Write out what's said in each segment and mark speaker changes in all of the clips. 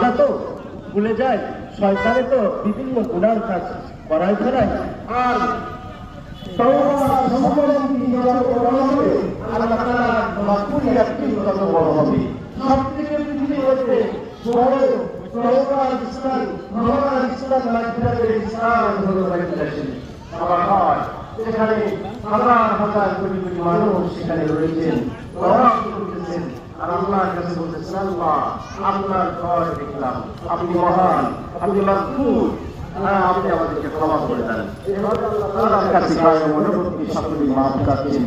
Speaker 1: বান্দা তো ভুলে যায়, শয়তানে তো বিভিন্ন গুনার কাজ করায় ফেরায়। আর সবথেকে পৃথিবীর মধ্যে সেখানে হাজার হাজার কোটি কোটি মানুষ সেখানে রয়েছেন, আর আল্লাহর কাছে বলতেছেন, আল্লাহ আপনার ঘর দেখলাম, আপনি মহান, আপনি মাগফুর, আপনি আমাদেরকে ক্ষমা করে দেন। আল্লাহর কাছে মনোভক্তি সকলেই মাফ কাছেন।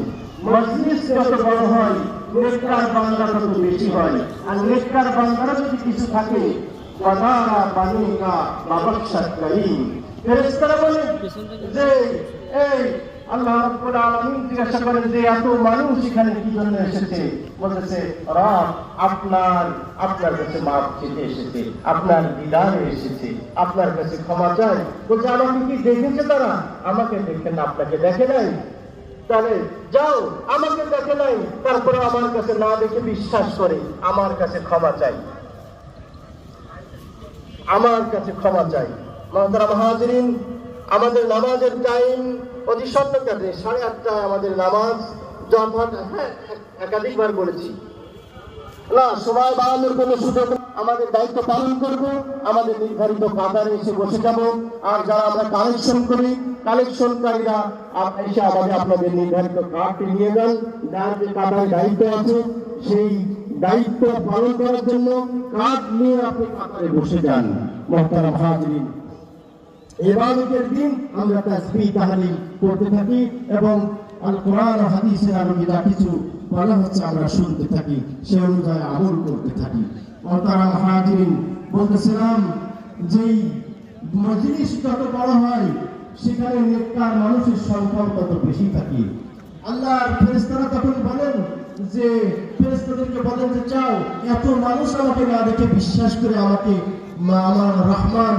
Speaker 1: মজলিস যত বড় হয়, নেককার বান্দা তত বেশি হয়। আর নেককার বান্দারা যদি কিছু থাকে, ওয়াদারা বানিকা বাবাকশাত করিম, ফেরেশতারা বলেন যে এই আল্লাহ রাব্বুল আলামিন জিজ্ঞাসা করেন যে এত মানুষ এখানে কি জন্য এসেছে? বলতেছে রব আপনার কাছে মাফ চেয়ে এসেছে, আপনার দিদারে এসেছে, আপনার কাছে ক্ষমা চাই। বলছে আমাকে কি দেখেছে তারা? আমাকে দেখে না, আপনাকে দেখে নাই? তাহলে যাও, আমাকে দেখে নাই, তারপরে আমার কাছে না দেখে বিশ্বাস করে আমার কাছে ক্ষমা চাই, আমার কাছে ক্ষমা চাই। মুহতারাম হাজিরিন, আমাদের নামাজের টাইম অতি সন্ন্যকালে 8:30টায় আমাদের নামাজ। হ্যাঁ, একাধিকবার বলেছি, না সময় বাড়ানোর কোনো সুযোগ। আমাদের দায়িত্ব পালন করব, আমাদের নির্ধারিত কাতারে এসে বসে যাব। আর যারা আমরা কালেকশন করি, কালেকশনকারীরা এসে আপনাদের নির্ধারিত কার্ডটি নিয়ে যান। যার যে কাতারে দায়িত্ব আছে সেই দায়িত্ব পালন করার জন্য কার্ড নিয়ে আপনি কাতারে বসে যান। মুহতারাম হাজিরিন, ইবাদতের দিন আমরা তাসবিহ তাহলিল করতে থাকি এবং আল কোরআন ও হাদিসের আলোকে যা কিছু বলা হচ্ছে আমরা শুনতে থাকি, সে অনুযায়ী আমল করতে থাকি। মুহতারাম হাজিরিন, বলতেছিলাম যেই মজলিস যত বড় হয় সেখানে নেককার মানুষের সংখ্যা তত বেশি থাকে। আল্লাহর ফেরেশতারা তখন বলেন যে ফেরেশতাদেরকে বলেন যে চাও এত মানুষ আমাকে না দেখে বিশ্বাস করে আমাকে আমার রহমান